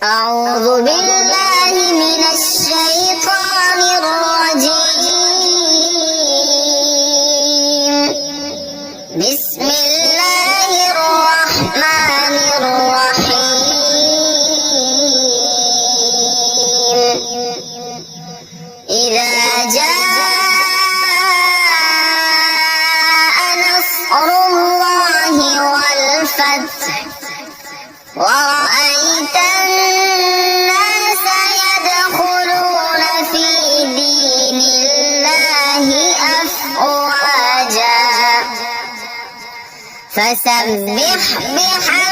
أعوذ بالله من الشيطان الرجيم. بسم الله الرحمن الرحيم. إذا جاء نصر الله والفتح ورأيت الناس يدخلون في دين الله أفواجا فسبح بحمد